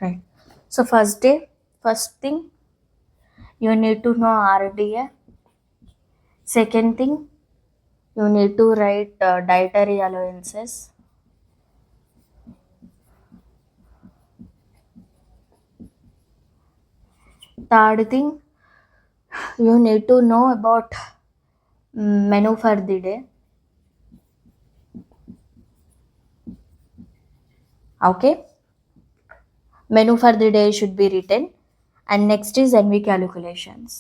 Right. So first thing, you need to know RDA. Second thing, you need to write dietary allowances. Third thing, you need to know about menu for the day. Okay, menu for the day should be written. And next is NV calculations.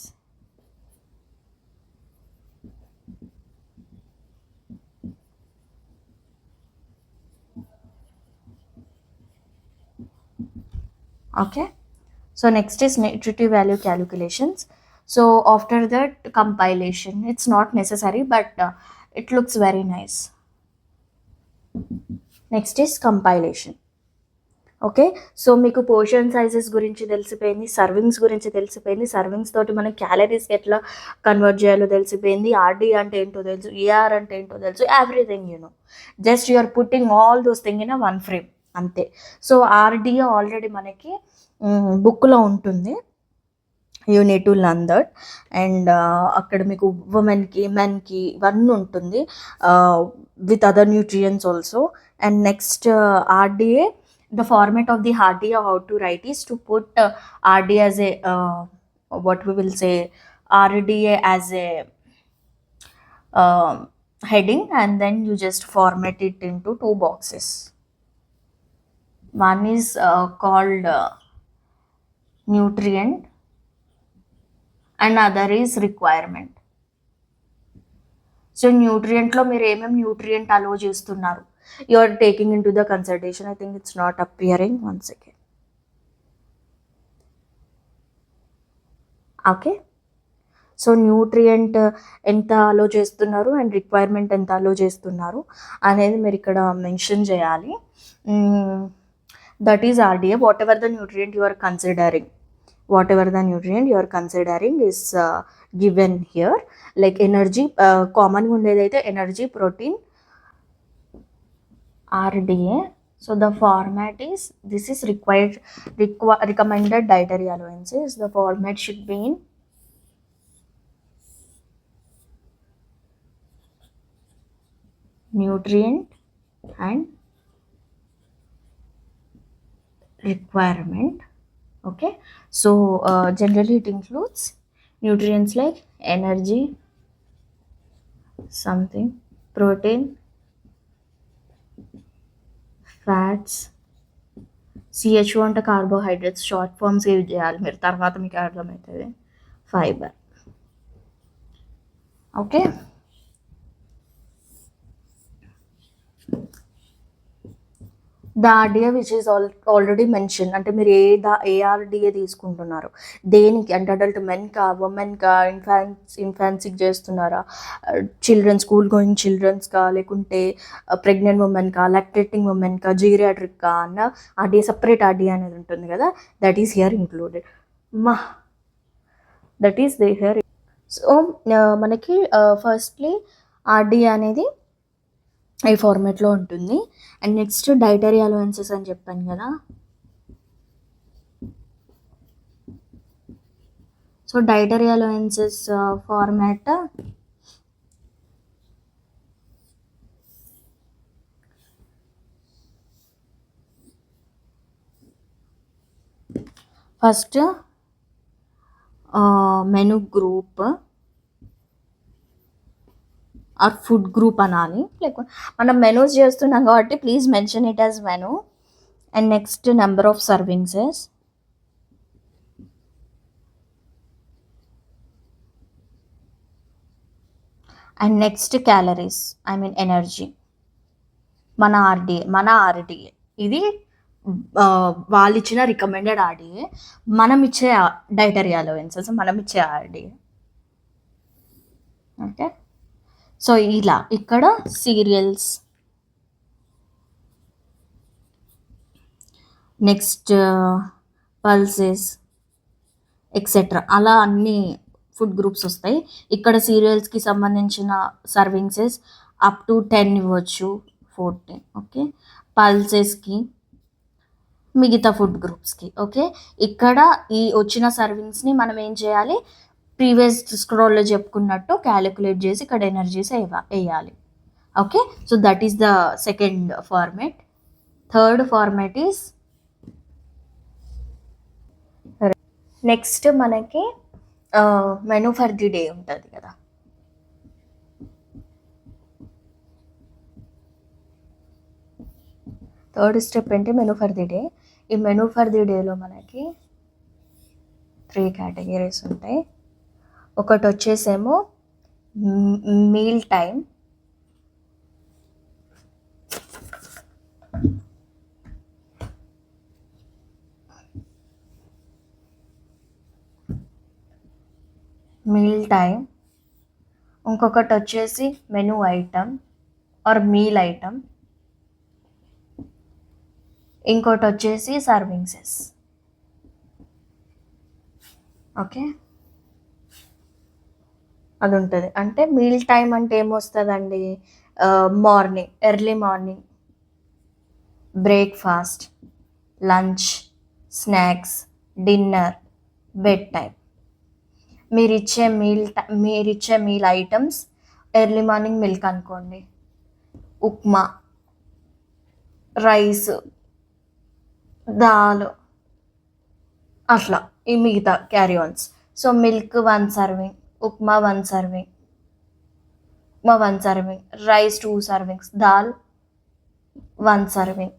Okay, so next is nutritive value calculations. So after that, compilation. It's not necessary, but it looks very nice. Next is compilation. Okay. So మీకు portion sizes గురించి తెలిసిపోయింది. Servings గురించి తెలిసిపోయింది. Servings తోటి మనం క్యాలరీస్‌కి ఎట్లా convert చేయాలో తెలిసిపోయింది. ఆర్‌డీ అంటే ఏంటో తెలుసు. ఏఆర్ అంటే ఏంటో తెలుసు. Everything you know. Just you are putting all those thing in one frame అంతే. సో ఆర్‌డీఏ ఆల్రెడీ మనకి బుక్‌లో ఉంటుంది. You need to learn that. And అక్కడ మీకు ఉమెన్‌కి, మెన్‌కి ఇవన్నీ ఉంటుంది. With other nutrients also. And next RDA, the format of the RDA, how to write is to put RDA as a what we will say, RDA as a heading, and then you just format it into two boxes. One is called nutrient and other is requirement. So న్యూట్రియంట్లో మీరు ఏమేమి nutrient allow చేస్తున్నారు, you are taking into the consultation. I think it's not appearing. One second. Okay. So nutrient ఎంత allow చేస్తున్నారు and requirement ఎంత allow చేస్తున్నారు అనేది మీరు ఇక్కడ మెన్షన్ చేయాలి. That is RDA. Whatever the nutrient you are considering, whatever the nutrient you are considering is given here. Like energy, common ఉండేదైతే energy, protein, RDA. So the format is, this is recommended dietary allowances. The format should be in nutrient and requirement. Okay, so generally it includes nutrients like energy, something, protein, fats, CHO అంటే carbohydrates, short forms use చేయాలి మీరు, తర్వాత మీకు అర్థమవుతుంది. Fibre. Okay. The RDA which is already mention, అంటే మీరు ఏఆర్డిఏ తీసుకుంటున్నారు దేనికి, అంటే అడల్ట్ మెన్కా, ఉమెన్కా, ఇన్ఫాన్సీకి చేస్తున్నారా, చిల్డ్రన్, స్కూల్ గోయింగ్ చిల్డ్రన్స్కా, లేకుంటే ప్రెగ్నెంట్ ఉమెన్కా, లాక్టేటింగ్ ఉమెన్కా, జీరియాట్రిక్కా అన్న ఆర్డిఏ, సపరేట్ ఆర్డిఏ అనేది ఉంటుంది కదా, that is here included. That is they here. So మనకి ఫస్ట్లీ ఆర్డిఏ అనేది ఈ ఫార్మాట్లో ఉంటుంది. అండ్ నెక్స్ట్ డైటరీ అలవెన్సెస్ అని చెప్పాను కదా. So dietary allowances format first menu group or food group అనాలి. లేకపోతే మనం మెనూస్ చేస్తున్నాం కాబట్టి please mention it as menu. And next number of servings, and next calories, I mean energy. మన RDA ఇది వాళ్ళు ఇచ్చిన రికమెండెడ్ ఆర్డిఏ, మనం ఇచ్చే డైటరీ అలవెన్సెస్, మనం ఇచ్చే ఆర్డిఏ. ఓకే. సో ఇలా ఇక్కడ సీరియల్స్, నెక్స్ట్ పల్సెస్ ఎక్సెట్రా, అలా అన్ని ఫుడ్ గ్రూప్స్ వస్తాయి. ఇక్కడ సీరియల్స్కి సంబంధించిన సర్వింగ్సెస్ అప్ టు 10 ఇవ్వచ్చు, 14. ఓకే. పల్సెస్కి మిగతా ఫుడ్ గ్రూప్స్కి. ఓకే, ఇక్కడ ఈ వచ్చిన సర్వింగ్స్ని మనం ఏం చేయాలి, ప్రీవియస్ స్క్రోల్లో చెప్పుకున్నట్టు క్యాలిక్యులేట్ చేసి ఇక్కడ ఎనర్జీస్ వేయాలి. Okay, so that is the second format. Third format is next మనకి మెనూ ఫర్ ది డే ఉంటుంది కదా. థర్డ్ స్టెప్ ఏంటి, మెనూ ఫర్ ది డే. ఈ మెనూ ఫర్ ది డేలో మనకి 3 కేటగిరీస్ ఉంటాయి. ఒకటి వచ్చేసేమో మీల్ టైం, ఇంకొకటి వచ్చేసి menu item are meal item, ఇంకోటి వచ్చేసి సర్వింగ్సెస్. ఓకే, అది ఉంటుంది. అంటే మీల్ టైం అంటే ఏమొస్తుందండి, morning, early morning, breakfast, lunch, snacks, dinner, bed time. మీరిచ్చే meal items, early morning milk అనుకోండి, ఉప్మా, రైస్, దాల్, అట్లా ఈ మిగతా carry ons. So milk 1 serving, upma 1 serving, rice 2 servings, dal 1 serving,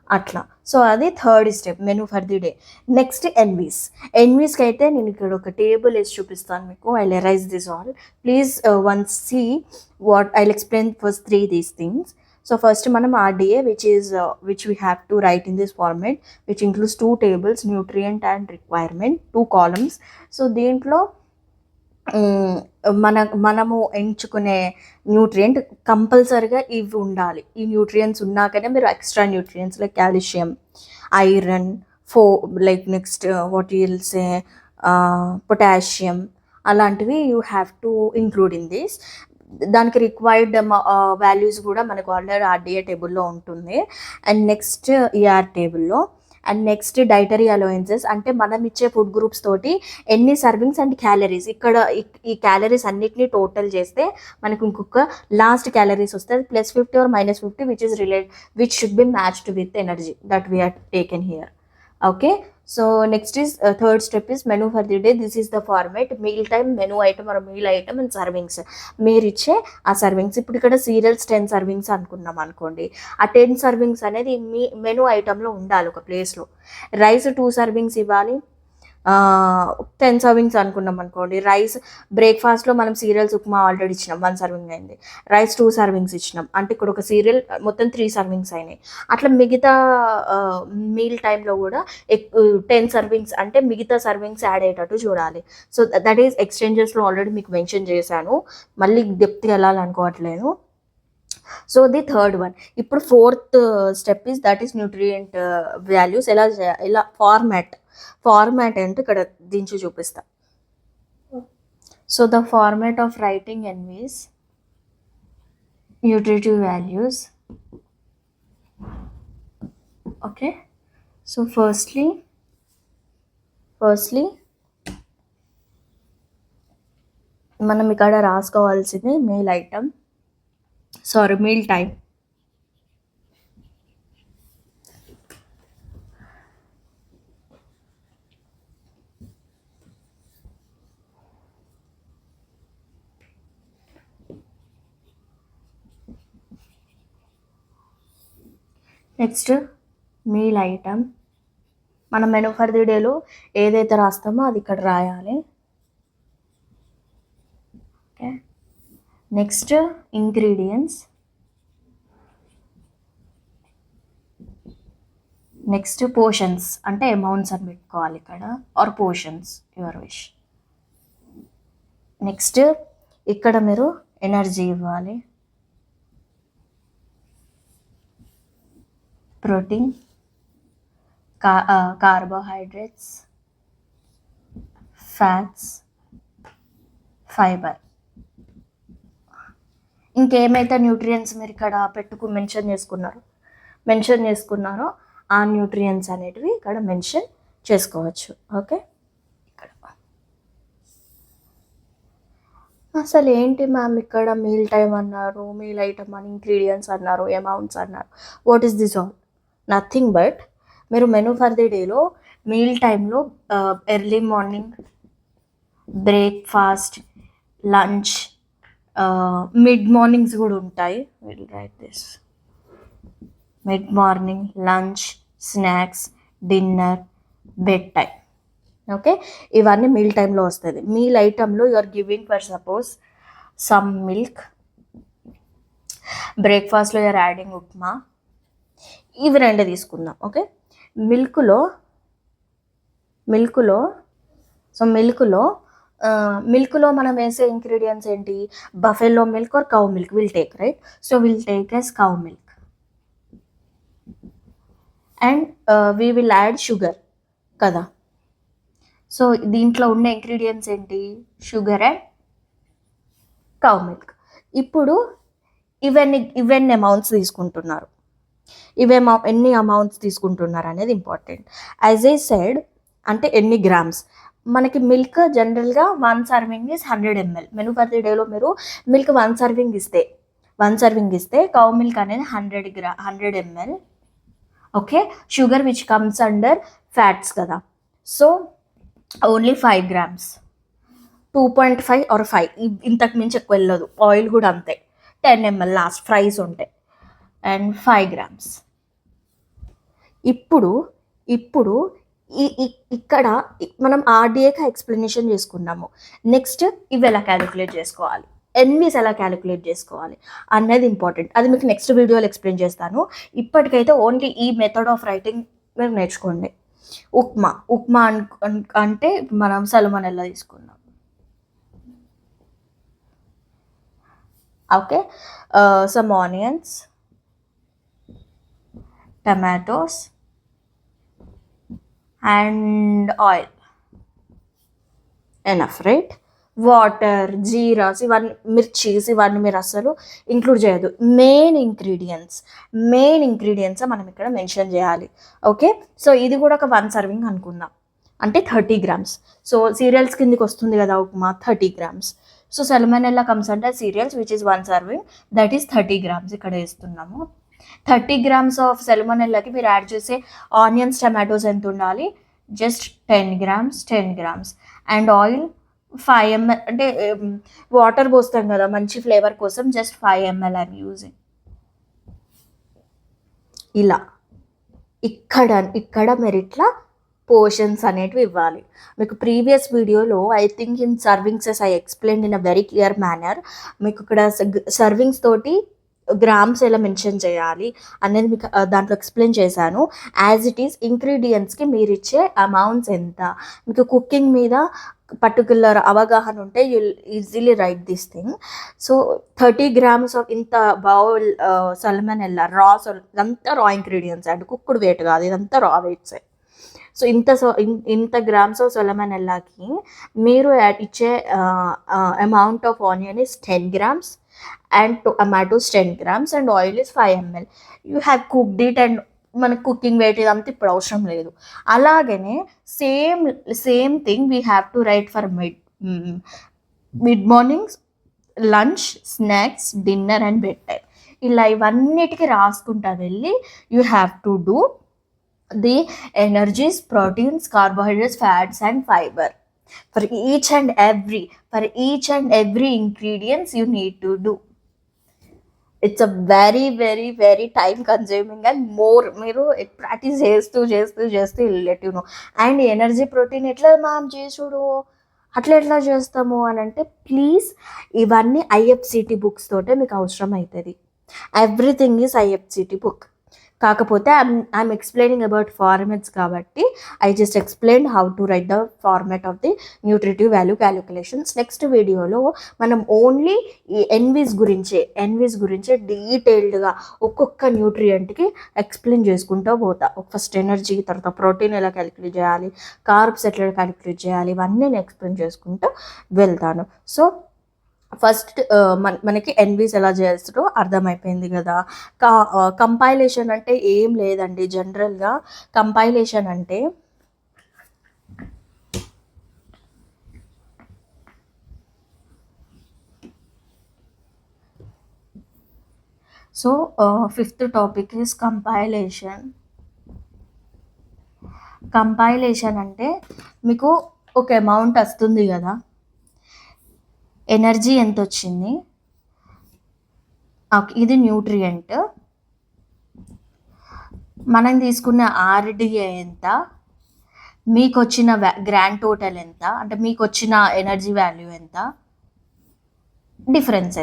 అట్లా. సో అది third step, menu for the day. Next ఎన్వీస్కి అయితే నేను ఇక్కడ ఒక టేబుల్ వేసి చూపిస్తాను మీకు. I arise this all, please once see what I explain first 3 these things. So first మనం RDA, which we have to write in this format, which includes 2 tables, nutrient and requirement, 2 columns. So దీంట్లో మనము ఎంచుకునే nutrient కంపల్సరిగా ఇవి ఉండాలి. ఈ nutrients ఉన్నాకనే మీరు extra nutrients like calcium, iron, next what you will say potassium, అలాంటివి you have to include in this. దానికి రిక్వైర్డ్ వాల్యూస్ కూడా మనకు ఆల్రెడీ RDA టేబుల్లో ఉంటుంది. అండ్ నెక్స్ట్ ER టేబుల్లో. అండ్ నెక్స్ట్ డైటరీ అలవెన్సెస్, అంటే మనం ఇచ్చే ఫుడ్ గ్రూప్స్ తోటి ఎన్ని సర్వింగ్స్ అండ్ క్యాలరీస్, ఇక్కడ ఈ క్యాలరీస్ అన్నిటినీ టోటల్ చేస్తే మనకు ఇంకొక లాస్ట్ క్యాలరీస్ వస్తుంది, +50 or -50, which should be matched with energy that we are taken here. Okay, so next is third step is menu for the day. This is the format: meal time, menu item or meal item, and servings. మీరు ఇచ్చే ఆ servings, ఇప్పుడు ఇక్కడ serials 10 servings అనుకున్నాం అనుకోండి, ఆ 10 servings అనేది మీ menu ఐటంలో ఉండాలి ఒక ప్లేస్లో. రైస్ 2 సర్వింగ్స్ ఇవ్వాలి, 10 సర్వింగ్స్ అనుకున్నాం అనుకోండి. రైస్ బ్రేక్ఫాస్ట్లో మనం సీరియల్స్ ఉప్మా ఆల్రెడీ ఇచ్చినాం, 1 సర్వింగ్ అయింది. రైస్ 2 సర్వింగ్స్ ఇచ్చినాం, అంటే ఇక్కడ ఒక సీరియల్ మొత్తం 3 సర్వింగ్స్ అయినాయి. అట్లా మిగతా మీల్ టైంలో కూడా 10 సర్వింగ్స్, అంటే మిగతా సర్వింగ్స్ యాడ్ అయ్యేటట్టు చూడాలి. సో దట్ ఈస్ ఎక్స్చేంజెస్లో ఆల్రెడీ మీకు మెన్షన్ చేశాను, మళ్ళీ డెప్త్గా వెళ్ళాలనుకోవట్లేదు. So the third one. ఇప్పుడు fourth step is that is nutrient values. ఎలా ఫార్మాట్ అంటే ఇక్కడ దించి చూపిస్తా. So the format of writing NVs nutritive values. Okay, so firstly మనం ఇక్కడ రాసుకోవాల్సింది meal time. Next meal item, మనం మెనూ ఫర్ ది డేలో ఏదైతే రాస్తామో అది ఇక్కడ రాయాలి. Okay, next ingredients, next portions, అంటే అమౌంట్స్ అని పెట్టుకోవాలి ఇక్కడ, or portions, your wish. Next ఇక్కడ మీరు ఎనర్జీ ఇవ్వాలి, ప్రోటీన్, కార్బోహైడ్రేట్స్, ఫ్యాట్స్, ఫైబర్. ఇంకేమైతే న్యూట్రియంట్స్ మీరు ఇక్కడ మెన్షన్ చేసుకున్నారో ఆ న్యూట్రియంట్స్ అనేటివి ఇక్కడ మెన్షన్ చేసుకోవచ్చు. ఓకే, ఇక్కడ అసలు ఏంటి మ్యామ్ ఇక్కడ మీల్ టైమ్ అన్నారు, మీల్ ఐటమ్ అని, ఇంగ్రీడియంట్స్ అన్నారు, అమౌంట్స్ అన్నారు. What is this all? Nothing but మీరు మెనూ ఫర్ ది డేలో మీల్ టైంలో early morning, breakfast, lunch, mid mornings కూడా ఉంటాయి. Will write this: mid morning, lunch, snacks, dinner, bed time. Okay, ఇవన్నీ meal టైంలో వస్తుంది. మీల్ ఐటంలో you are giving for suppose some milk, బ్రేక్ఫాస్ట్లో యు ఆర్ యాడింగ్ ఉప్మా, ఇవి రెండు తీసుకుందాం. ఓకే, మిల్క్లో మనం వేసే ఇంగ్రీడియంట్స్ ఏంటి? Buffalo milk are cow milk will take, right? So will take as cow milk and we will add sugar కదా. So దీంట్లో ఉన్న ఇంగ్రీడియంట్స్ ఏంటి? Sugar and cow milk. ఇప్పుడు ఇవన్నీ అమౌంట్స్ తీసుకుంటున్నారు, ఎన్ని అమౌంట్స్ తీసుకుంటున్నారు అనేది ఇంపార్టెంట్. యాజ్ ఐ సెడ్, అంటే ఎన్ని గ్రామ్స్. మనకి మిల్క్ జనరల్గా 1 serving is 100 ml. Menu for the డేలో మీరు మిల్క్ 1 సర్వింగ్ ఇస్తే కౌ మిల్క్ అనేది 100 ml. Okay, sugar which comes under fats కదా, సో ఓన్లీ 5 grams, 2.5 or 5, ఇంతకు మించి ఎక్కువ వెళ్ళదు. ఆయిల్ కూడా అంతే, 10 ml లాస్ట్ ఫ్రైస్ ఉంటాయి, అండ్ 5 grams. ఇప్పుడు ఇక్కడ మనం ఆర్డిఏకి ఎక్స్ప్లెనేషన్ చేసుకున్నాము. నెక్స్ట్ ఇవి ఎలా క్యాలిక్యులేట్ చేసుకోవాలి, ఎన్వీస్ ఎలా క్యాలిక్యులేట్ చేసుకోవాలి అన్నది ఇంపార్టెంట్. అది మీకు నెక్స్ట్ వీడియోలో ఎక్స్ప్లెయిన్ చేస్తాను. ఇప్పటికైతే ఓన్లీ ఈ మెథడ్ ఆఫ్ రైటింగ్ మీరు నేర్చుకోండి. ఉప్మా అంటే మనం సల్మోనెల్లా తీసుకున్నాం. Okay, some onions, tomatoes and oil, enough, right? Water, జీరాస్, ఇవన్నీ, మిర్చీస్, ఇవన్నీ మీరు అసలు ఇంక్లూడ్ చేయదు. మెయిన్ ఇంగ్రీడియంట్స్ మనం ఇక్కడ మెన్షన్ చేయాలి. ఓకే, సో ఇది కూడా ఒక 1 సర్వింగ్ అనుకుందాం, అంటే 30 grams. సో సీరియల్స్ కిందకి వస్తుంది కదా upma, 30 grams. So salmonella comes అంటే serials which is 1 serving, that is 30 grams. ఇక్కడ వేస్తున్నాము. 30 grams ఆఫ్ సల్మోనెల్లాకి మీరు యాడ్ చేసే ఆనియన్స్, టమాటోస్ ఎంత ఉండాలి? Just 10 grams. And oil 5 ml, అంటే వాటర్ పోస్తాం కదా మంచి ఫ్లేవర్ కోసం, జస్ట్ 5 ml ఐఎమ్ యూజింగ్. ఇలా ఇక్కడ మీరు ఇట్లా పోర్షన్స్ అనేటివి ఇవ్వాలి. మీకు ప్రీవియస్ వీడియోలో I think in servings I explain in a very clear manner. మీకు ఇక్కడ సర్వింగ్స్ తోటి గ్రామ్స్ ఎలా మెన్షన్ చేయాలి అనేది మీకు దాంట్లో ఎక్స్ప్లెయిన్ చేశాను. యాజ్ ఇట్ ఈస్ ఇంగ్రీడియంట్స్కి మీరు ఇచ్చే అమౌంట్స్ ఎంత, మీకు కుకింగ్ మీద పర్టికులర్ అవగాహన ఉంటే you easily right this thing. So 30 grams of ఇంత బౌల్ సల్మోనెల్లా ఇదంతా రా ఇంగ్రీడియంట్స్ అండ్ కుక్కుడు వెయిట్ కాదు, ఇదంతా రా వెయిట్సే. సో ఇంత గ్రామ్స్ ఆఫ్ సల్మోనెల్లాకి మీరు ఇచ్చే amount of onion is 10 grams and tomatoes 10 grams and oil is 5 ml. You have cooked it and మనకు కుకింగ్ వెయిట్ ఇదంతా ఇప్పుడు అవసరం లేదు. అలాగనే same thing we have to right for mid mornings, lunch, snacks, dinner and bed time. ఇలా ఇవన్నిటికీ రాసుకుంటా వెళ్ళి you have to do the energies, proteins, carbohydrates, fats and fiber for each and every ingredients you need to do. It's a very very very time consuming and more మీరు practice చేస్తూ let you know. And energy, protein ఎట్లా మనం చేసుడు, అట్లా ఎట్లా చేస్తాము అని అంటే ప్లీజ్ ఇవన్నీ IFCT బుక్స్ తోటే మీకు అవసరం అవుతుంది. Everything is IFCT book. కాకపోతే ఐఎమ్ ఎక్స్ప్లెయినింగ్ అబౌట్ ఫార్మాట్స్ కాబట్టి I just explain how to right the format of the nutritive value calculations. Next వీడియోలో మనం ఓన్లీ ఎన్వీస్ గురించే డీటెయిల్డ్గా ఒక్కొక్క న్యూట్రియంట్కి ఎక్స్ప్లెయిన్ చేసుకుంటూ పోతా. ఫస్ట్ ఎనర్జీ, తర్వాత ప్రోటీన్ ఎలా క్యాలిక్యులేట్ చేయాలి, కార్బ్స్ ఎట్లా క్యాలిక్యులేట్ చేయాలి, ఇవన్నీ నేను ఎక్స్ప్లెయిన్ చేసుకుంటూ వెళ్తాను. సో ఫస్ట్ మనకి ఎన్వీస్ ఎలా చేస్తారో అర్థమైపోయింది కదా. కంపైలేషన్ అంటే ఏం లేదండి. జనరల్గా కంపైలేషన్ అంటే so fifth topic is compilation. Compilation అంటే మీకు ఒక అమౌంట్ వస్తుంది కదా, ఎనర్జీ ఎంత వచ్చింది, ఇది న్యూట్రియంట్, మనం తీసుకున్న ఆర్డిఏ ఎంత, మీకు వచ్చిన గ్రాండ్ టోటల్ ఎంత, అంటే మీకు వచ్చిన ఎనర్జీ వాల్యూ ఎంత, డిఫరెన్స్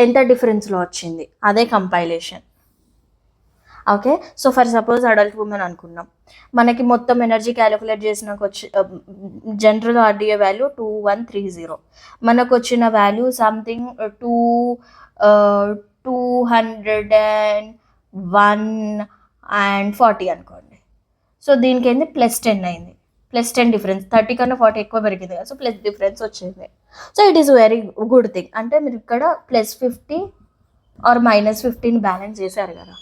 ఎంత డిఫరెన్స్లో వచ్చింది, అదే compilation. Okay. So for suppose adult women అనుకున్నాం, మనకి మొత్తం ఎనర్జీ క్యాలిక్యులేట్ చేసినాక వచ్చి జనరల్ ఆర్డిఏ వాల్యూ 2130, మనకు వచ్చిన వాల్యూ సంథింగ్ 201 and 40 అనుకోండి. సో దీనికి ఏంది +10 అయింది, +10 డిఫరెన్స్. 30 కన్నా 40 ఎక్కువ పెరిగింది కదా, సో ప్లస్ డిఫరెన్స్ వచ్చింది. So it is very good thing. అంటే మీరు ఇక్కడ +50 ఆర్ -15 బ్యాలెన్స్ చేశారు కదా,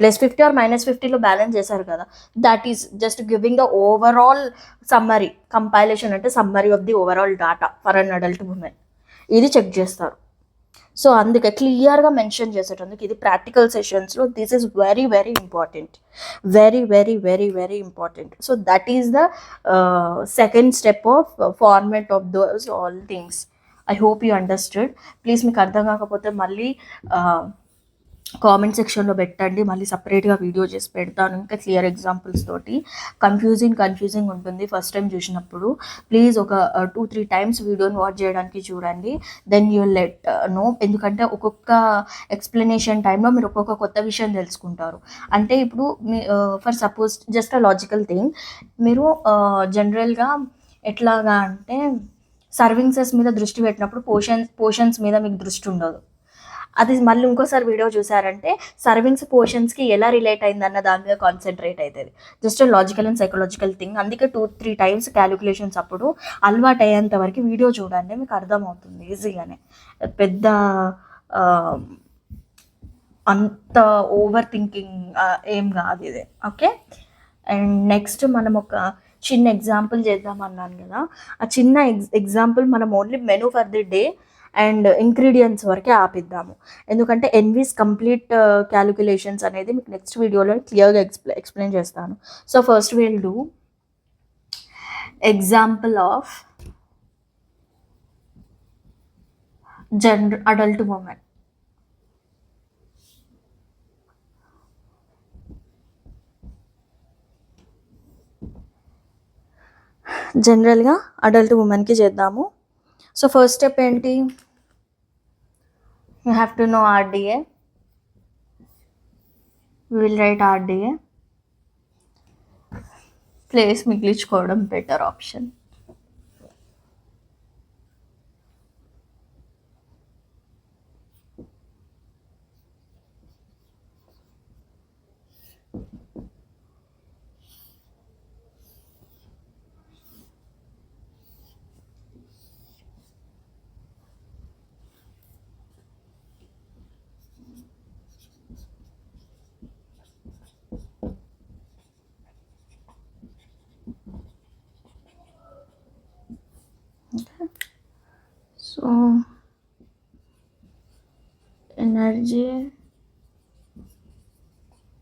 +50 ఆర్ -50లో బ్యాలెన్స్ చేశారు కదా, that is just giving the overall summary. Compilation అంటే summary of the overall data for an adult women. ఇది చెక్ చేస్తారు. సో అందుకే క్లియర్గా మెన్షన్ చేసేటందుకు ఇది ప్రాక్టికల్ సెషన్స్లో this is very very important, very very very very important. So that is the second step of format of those all things. I hope you understood. Please మీకు అర్థం కాకపోతే మళ్ళీ కామెంట్ సెక్షన్లో పెట్టండి, మళ్ళీ సపరేట్గా వీడియో చేసి పెడతాను ఇంకా క్లియర్ ఎగ్జాంపుల్స్ తోటి. కన్ఫ్యూజింగ్ ఉంటుంది ఫస్ట్ టైం చూసినప్పుడు. ప్లీజ్ ఒక 2-3 టైమ్స్ వీడియోని వాచ్ చేయడానికి చూడండి, దెన్ యూ లెట్ నో. ఎందుకంటే ఒక్కొక్క ఎక్స్ప్లెనేషన్ టైంలో మీరు ఒక్కొక్క కొత్త విషయం తెలుసుకుంటారు. అంటే ఇప్పుడు me for suppose just a logical thing, మీరు జనరల్గా ఎట్లాగా అంటే సర్వింగ్సెస్ మీద దృష్టి పెట్టినప్పుడు పోర్షన్స్ మీద మీకు దృష్టి ఉండదు. అది మళ్ళీ ఇంకోసారి వీడియో చూసారంటే సర్వింగ్స్ పోర్షన్స్కి ఎలా రిలేట్ అయిందన్న దాని మీద కాన్సన్ట్రేట్ అవుతుంది. Just logical and psychological thing. అందుకే 2-3 టైమ్స్ క్యాలిక్యులేషన్స్ అప్పుడు అలవాటు అయ్యేంత వరకు వీడియో చూడండి, మీకు అర్థమవుతుంది ఈజీగానే. పెద్ద అంత ఓవర్ థింకింగ్ ఏం కాదు ఇది. ఓకే. అండ్ నెక్స్ట్ మనం ఒక చిన్న ఎగ్జాంపుల్ చేద్దామన్నాను కదా, ఆ చిన్న ఎగ్జాంపుల్ మనం only menu for the day and ingredients వరకే ఆపిద్దాము. ఎందుకంటే ఎన్వీస్ కంప్లీట్ క్యాలిక్యులేషన్స్ అనేది మీకు నెక్స్ట్ వీడియోలో క్లియర్గా ఎక్స్ప్లెయిన్ చేస్తాను. So first will do example of adult women. జనరల్గా అడల్ట్ ఉమెన్కి చేద్దాము. సో ఫస్ట్ స్టెప్ ఏంటి, you have to know RDA. we will write RDA. Place మిగిలించుకోవడం better option. So energy,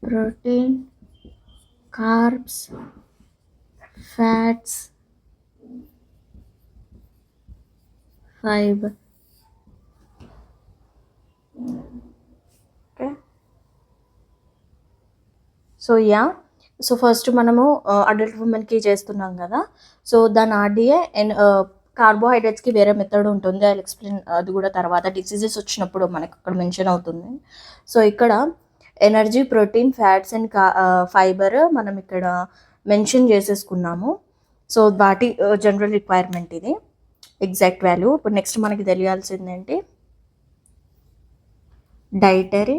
protein, carbs, fats, fiber. Okay. So so first మనము adult ఉమెన్కి చేస్తున్నాం కదా, so దాని ఆర్డిఏ అండ్ కార్బోహైడ్రేట్స్కి వేరే మెథడ్ ఉంటుంది, ఐ ఎక్స్ప్లెయిన్ అది కూడా తర్వాత. డిసీజెస్ వచ్చినప్పుడు మనకు అక్కడ మెన్షన్ అవుతుంది. సో ఇక్కడ energy, protein, fats and fiber మనం ఇక్కడ మెన్షన్ చేసేసుకున్నాము. సో వాటి జనరల్ రిక్వైర్మెంట్ ఇది, ఎగ్జాక్ట్ వాల్యూ. ఇప్పుడు నెక్స్ట్ మనకి తెలియాల్సింది ఏంటి, డైటరీ,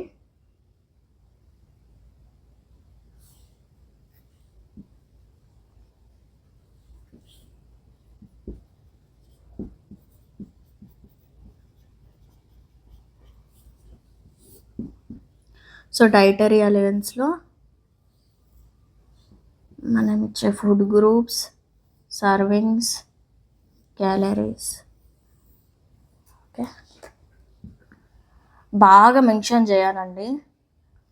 సో డైటరీ అలవెన్స్లో మనం ఇచ్చే food groups, servings, calories. Okay, బాగా మెన్షన్ చేయాలండి,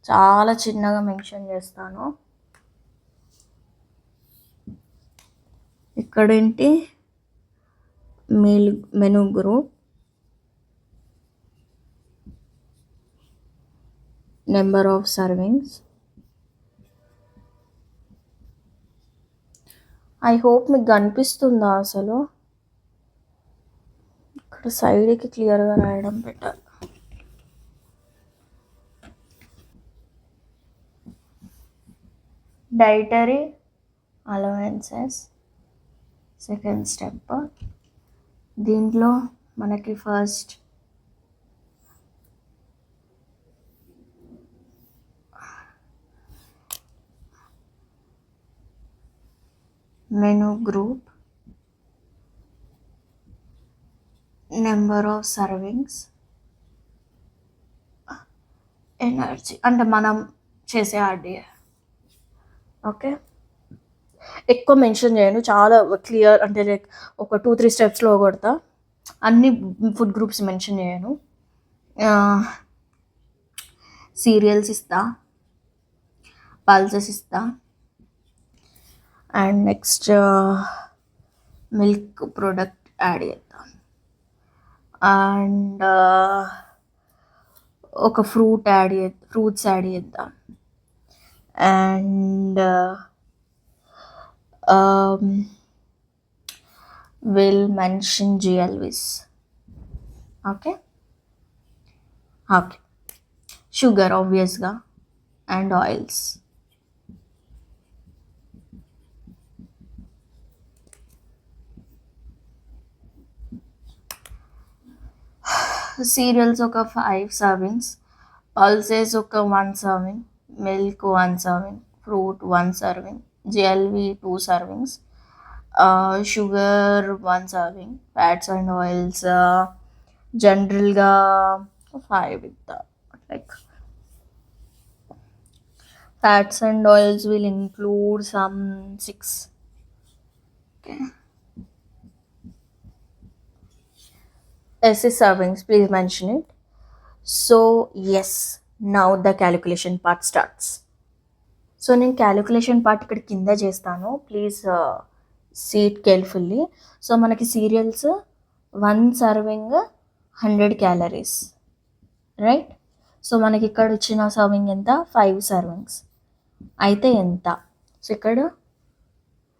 చాలా చిన్నగా మెన్షన్ చేస్తాను. ఇక్కడేంటి meal menu group, number of servings. I hope మీకు కనిపిస్తుందా అసలు? ఇక్కడ సైడ్కి క్లియర్గా రాయడం better. Dietary allowances second step. దీంట్లో మనకి first menu group, number of servings, energy అంటే మనం చేసే ఆర్డిఏ. ఓకే, ఎక్కువ మెన్షన్ చేయను, చాలా క్లియర్ అంటే లైక్ ఒక 2-3 స్టెప్స్లో కొడతా, అన్ని ఫుడ్ గ్రూప్స్ మెన్షన్ చేయను. సీరియల్స్ ఇస్తా, పల్సెస్ ఇస్తా, and next milk product add చేద్దాం, అండ్ ఒక ఫ్రూట్స్ యాడ్ చేద్దాం, and will mention GLVs. Okay, sugar ఆబ్వియస్గా, అండ్ ఆయిల్స్. సీరియల్స్ ఒక 5 సర్వింగ్స్, పల్సెస్ ఒక 1 serving, milk 1 serving, fruit 1 serving, GLV 2 servings, sugar 1 serving, fats and oils జనరల్గా 5 ఇద్దాం. Like fats and oils will include some 6. Okay, SS servings, please mention it. So yes, now the calculation part starts. So నేను calculation part ఇక్కడ కింద చేస్తాను, please see it carefully. So మనకి cereals 1 serving 100 calories, right? So మనకి ఇక్కడ ఇచ్చిన serving ఎంత? 5 servings అయితే ఎంత? సో ఇక్కడ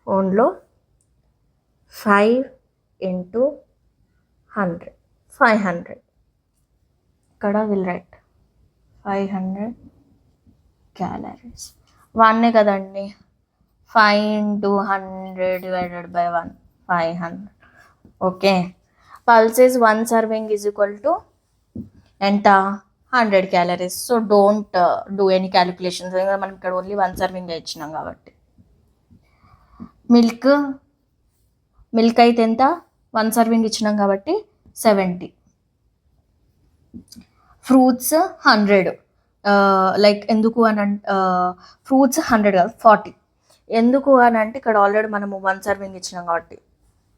ఫోన్లో 5 into 100, 500. ఇక్కడ విల్ రైట్ 500 క్యాలరీస్. 1 కదండి, 5 into 100 divided by 1, 500. Okay, pulses 1 serving is equal to ఎంత? 100 calories. So don't do any calculations, మనం ఇక్కడ ఓన్లీ 1 సర్వింగ్ ఇచ్చినాం కాబట్టి. మిల్క్ అయితే ఎంత? 1 సర్వింగ్ ఇచ్చినాం కాబట్టి 70. ఫ్రూట్స్ 100, లైక్ ఎందుకు అని ఫ్రూట్స్ 100 కాదు 40. ఎందుకు అని అంటే ఇక్కడ ఆల్రెడీ మనము 1 సర్వింగ్ ఇచ్చినాం కాబట్టి.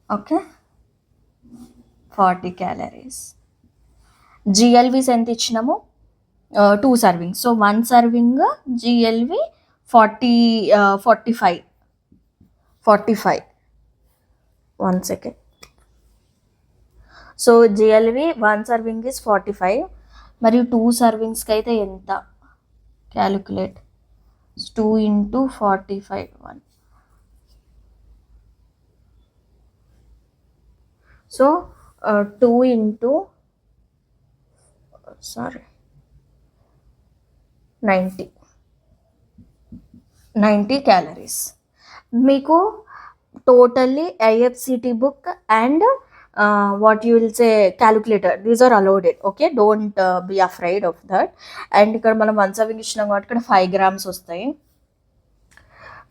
Okay, 40 calories. GLVs ఎంత ఇచ్చినాము? 2 servings. So 1 serving GLV 45. 1 second. So GLV 1 serving is 45, మరియు 2 సర్వింగ్స్కి అయితే ఎంత? Calculate. 2 into 45, 1. So 2 into 90 calories. మీకు totally IFCT book and what you will say calculator, these are allowed. Okay, don't be afraid of that. And ఇక్కడ మనం 1 serving ఇచ్చినాం కాబట్టి ఇక్కడ 5 grams వస్తాయి.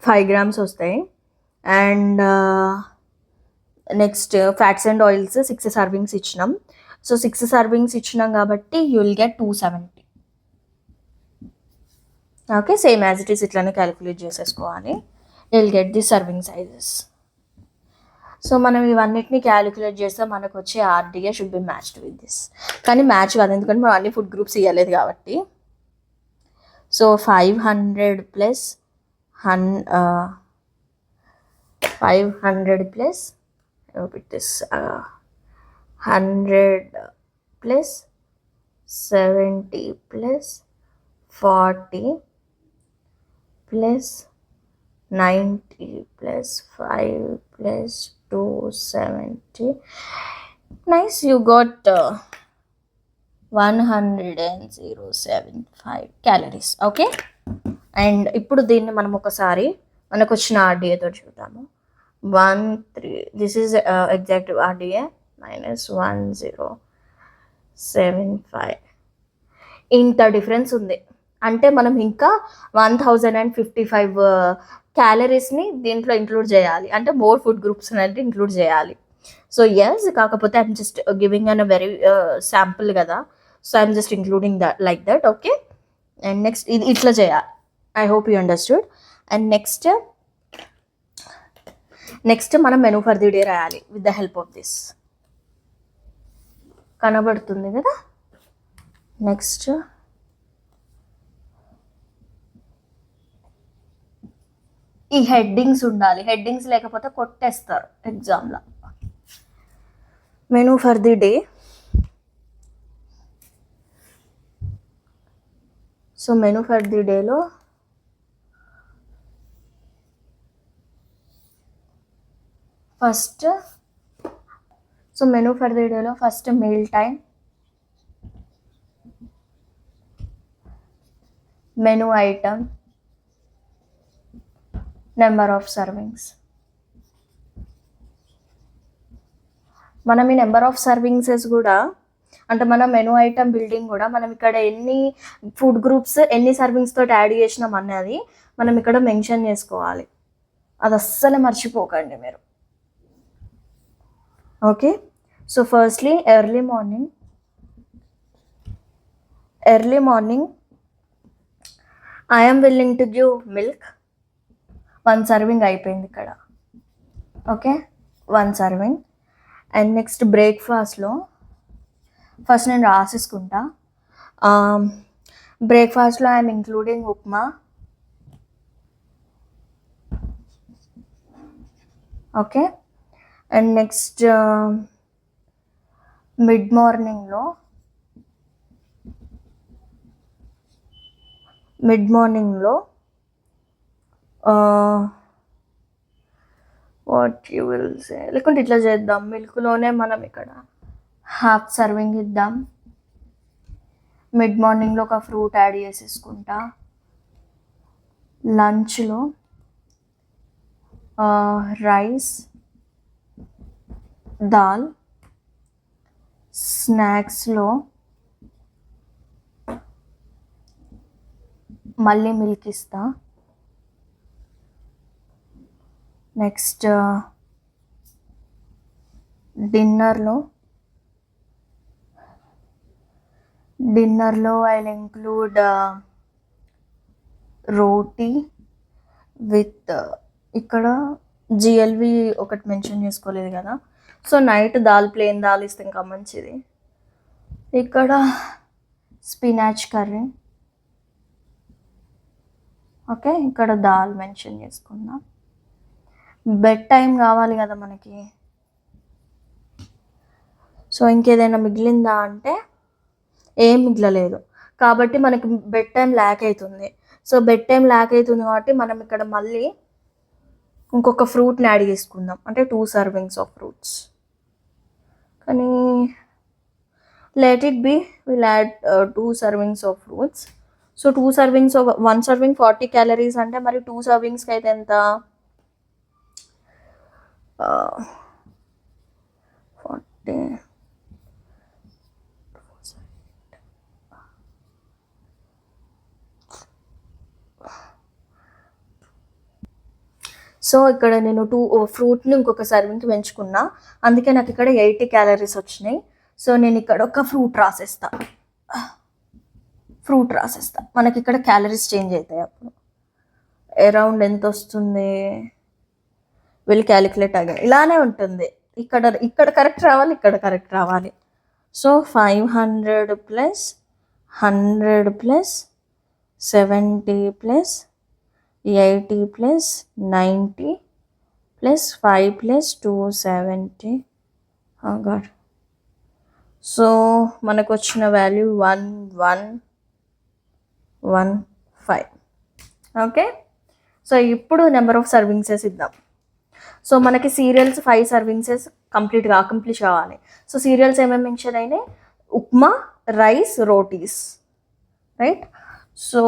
5 grams వస్తాయి. And next fats and oils 6 servings ఇచ్చినాం. So 6 servings ఇచ్చినాం కాబట్టి you will get 270. Okay, same as it is ఇట్లానే క్యాలిక్యులేట్ చేసేసుకోవాలి. Will get the serving sizes. So మనం ఇవన్నిటిని క్యాలిక్యులేట్ చేస్తే మనకు వచ్చే RDA should be matched with this. కానీ మ్యాచ్ కాదు, ఎందుకంటే మనం అన్ని ఫుడ్ గ్రూప్స్ ఇవ్వలేదు కాబట్టి. So 500 plus 500 plus this 100 plus 70 plus 40 plus 90 plus 5 plus 270. Nice, you got 100.075 calories. Okay, and ఇప్పుడు దీన్ని మనం ఒకసారి మనకు వచ్చిన ఆర్డిఏతో చూద్దాము. 13, this is exact RDA minus 1075. ఇంత డిఫరెన్స్ ఉంది అంటే మనం ఇంకా 1055 క్యాలరీస్ని దీంట్లో ఇంక్లూడ్ చేయాలి, అంటే మోర్ ఫుడ్ గ్రూప్స్ అనేది ఇంక్లూడ్ చేయాలి. సో ఎస్, కాకపోతే I'm just giving an a very sample కదా, so I'm just including that like that. Okay, and next ఇది ఇట్లా చేయాలి. I hope you understood. And next మనం మెనూ ఫర్ ది డే రాయాలి with the help of this. కనబడుతుంది కదా. Next ఈ headings ఉండాలి, హెడ్డింగ్స్ లేకపోతే కొట్టేస్తారు ఎగ్జామ్లో. Menu for the day. So menu for the డేలో first, so menu for the డేలో first meal time, menu item, number of servings. మనం ఈ నెంబర్ ఆఫ్ సర్వింగ్సెస్ కూడా అంటే మన మెనూ ఐటమ్ బిల్డింగ్ కూడా మనం ఇక్కడ ఎన్ని ఫుడ్ గ్రూప్స్ ఎన్ని సర్వింగ్స్ తోటి యాడ్ చేసినాం అన్నది మనం ఇక్కడ మెన్షన్ చేసుకోవాలి. అది అస్సలు మర్చిపోకండి మీరు. Okay, so firstly early morning I'm willing to give milk. 1 serving అయిపోయింది ఇక్కడ. Okay, 1 serving. అండ్ నెక్స్ట్ బ్రేక్ఫాస్ట్లో ఫస్ట్ నేను రాసేసుకుంటా. బ్రేక్ఫాస్ట్లో I'm including upma. Okay, and next mid మార్నింగ్లో వాట్ యూ విల్ సే, లేకుంటే ఇట్లా చేద్దాం, మిల్క్లోనే మనం ఇక్కడ హాఫ్ సర్వింగ్ ఇద్దాం. మిడ్ మార్నింగ్లో ఒక ఫ్రూట్ యాడ్ చేసేసుకుంటా. లంచ్లో రైస్, దాల్. స్నాక్స్లో మళ్ళీ మిల్క్ ఇస్తా. నెక్స్ట్ డిన్నర్లో I will include roti with, ఇక్కడ జిఎల్వి ఒకటి మెన్షన్ చేసుకోలేదు కదా, సో నైట్ ప్లెయిన్ దాల్ ఇస్తే ఇంకా మంచిది. ఇక్కడ స్పినాచ్ కర్రీ. ఓకే, ఇక్కడ దాల్ మెన్షన్ చేసుకుందాం. బెడ్ టైం కావాలి కదా మనకి, సో ఇంకేదైనా మిగిలిందా అంటే ఏం మిగలలేదు, కాబట్టి మనకి బెడ్ టైం ల్యాక్ అవుతుంది. సో బెడ్ టైం ల్యాక్ అవుతుంది కాబట్టి మనం ఇక్కడ మళ్ళీ ఇంకొక ఫ్రూట్ని యాడ్ చేసుకుందాం, అంటే 2 సర్వింగ్స్ ఆఫ్ ఫ్రూట్స్. కానీ let it be, will add 2 servings of fruits. So 2 servings of 1 serving 40 calories అంటే మరి 2 సర్వింగ్స్కి అయితే ఎంత, 40. సో ఇక్కడ నేను 2 ఫ్రూట్ని ఇంకొక సర్వింగ్కి పెంచుకున్నా, అందుకే నాకు ఇక్కడ 80 క్యాలరీస్ వచ్చినాయి. సో నేను ఇక్కడ ఒక ఫ్రూట్ రాసేస్తా. ఫ్రూట్ రాసేస్తా, మనకి ఇక్కడ క్యాలరీస్ చేంజ్ అవుతాయి. అప్పుడు అరౌండ్ ఎంత వస్తుంది, వీళ్ళు క్యాలిక్యులేట్ అయ్యాయి, ఇలానే ఉంటుంది. ఇక్కడ కరెక్ట్ రావాలి, ఇక్కడ కరెక్ట్ రావాలి. So 500 plus 100 plus 70 plus 80 plus 90 plus 5 plus 270. God. So మనకు వచ్చిన వాల్యూ 1115. ఓకే. సో ఇప్పుడు నెంబర్ ఆఫ్ సర్వింగ్సెస్ ఇద్దాం. సో మనకి సీరియల్స్ 5 సర్వింగ్సెస్ కంప్లీట్ కావాలి. సో సీరియల్స్ ఏమేమి మెన్షన్ అయినాయి, upma, rice, rotis, right. So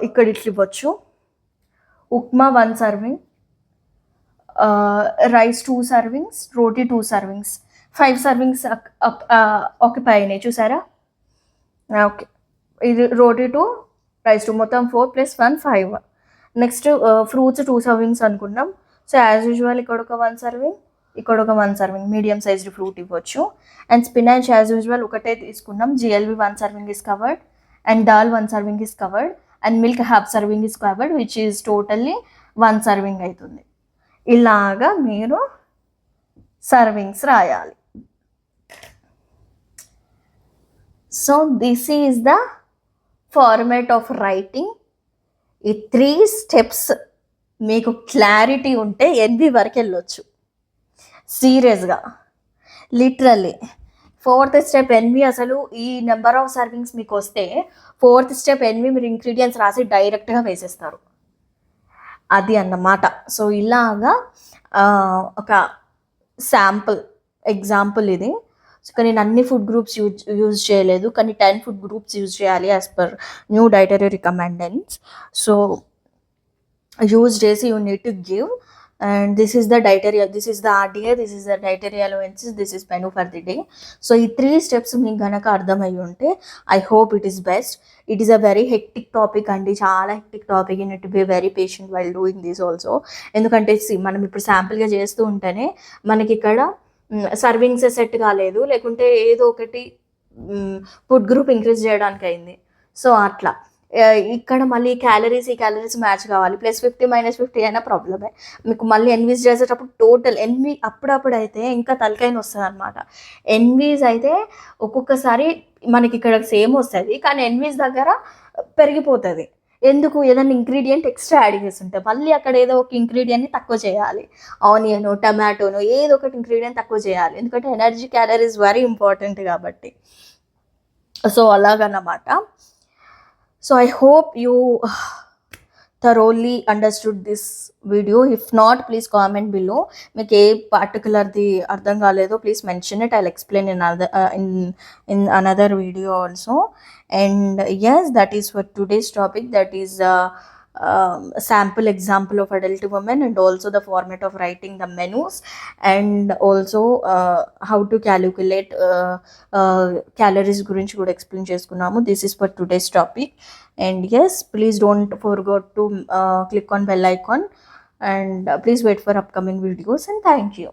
ఇక్కడ ఇట్లా ఇవ్వచ్చు, ఉప్మా 1 సర్వింగ్, రైస్ 2 సర్వింగ్స్, రోటీ 2 సర్వింగ్స్, 5 సర్వింగ్స్ ఆక్యుపై అయినాయి, చూసారా. ఓకే, ఇది రోటీ 2, రైస్ 2, మొత్తం 4 + 1 5. నెక్స్ట్ ఫ్రూట్స్ 2 సర్వింగ్స్ అనుకున్నాం. సో యాజ్ యూజువల్ ఇక్కడ ఒక 1 సర్వింగ్, ఇక్కడ ఒక 1 సర్వింగ్, మీడియం సైజ్డ్ ఫ్రూట్ ఇవ్వచ్చు. అండ్ స్పినాచ్ యాజ్ యూజువల్ ఒకటే తీసుకున్నాం, GLB 1 serving is covered, and dal 1 serving is covered, and milk half serving is covered, which is totally 1 serving అవుతుంది. ఇలాగా మీరు సర్వింగ్స్ రాయాలి. So this is the format of writing. ఈ 3 steps మీకు clarity ఉంటే N V వరకు వెళ్ళొచ్చు. సీరియస్గా, లిటరల్లీ 4th స్టెప్ ఎన్వి, అసలు ఈ నెంబర్ ఆఫ్ సర్వింగ్స్ మీకు వస్తే 4th స్టెప్ ఎన్వి మీరు ఇంగ్రీడియంట్స్ రాసి డైరెక్ట్గా వేసేస్తారు, అది అన్నమాట. సో ఇలాగా ఒక శాంపుల్ ఎగ్జాంపుల్ ఇది. సో నేను అన్ని ఫుడ్ గ్రూప్స్ యూజ్ చేయలేదు, కానీ 10 ఫుడ్ గ్రూప్స్ యూజ్ చేయాలి as per new dietary recommendations. So use చేసి you need to give, and this is the dietary, this is the RDA, this is the dietary allowances, this is menu for the day. So ఈ 3 steps మీకు కనుక అర్థమయ్యి ఉంటే I hope it is best. It is a very hectic topic అండి, చాలా hectic topic. You need to be very patient while doing this also. ఎందుకంటే మనం ఇప్పుడు శాంపుల్గా చేస్తూ ఉంటేనే మనకి ఇక్కడ సర్వింగ్స్ సెట్ కాలేదు, లేకుంటే ఏదో ఒకటి ఫుడ్ గ్రూప్ ఇంక్రీజ్ చేయడానికి అయింది. సో అట్లా ఇక్కడ మళ్ళీ ఈ క్యాలరీస్ మ్యాచ్ కావాలి, +50 -50 అయినా ప్రాబ్లమే. మీకు మళ్ళీ ఎన్వీస్ చేసేటప్పుడు టోటల్ ఎన్వి అప్పుడప్పుడు అయితే ఇంకా తలకైన వస్తుంది అనమాట. ఎన్వీస్ అయితే ఒక్కొక్కసారి మనకి ఇక్కడ సేమ్ వస్తుంది, కానీ ఎన్వీస్ దగ్గర పెరిగిపోతుంది. ఎందుకు, ఏదైనా ఇంగ్రీడియంట్ ఎక్స్ట్రా యాడ్ చేస్తుంటే మళ్ళీ అక్కడ ఏదో ఒక ఇంగ్రీడియంట్ని తక్కువ చేయాలి, ఆనియన్, టమాటోను, ఏదో ఒకటి ఇంగ్రీడియంట్ తక్కువ చేయాలి, ఎందుకంటే ఎనర్జీ క్యాలరీస్ వెరీ ఇంపార్టెంట్ కాబట్టి. సో అలాగన్నమాట. So I hope you thoroughly understood this video. If not, please comment below. మీకు ఏ పర్టికులర్ది అర్థం కాలేదో please mention it. I'll explain in another video also. And yes, that is for today's topic. That is sample example of adult women, and also the format of writing the menus, and also how to calculate calories gurinchi kuda explain cheskunnamo. This is for today's topic. And yes, please don't forget to click on bell icon, and please wait for upcoming videos, and thank you.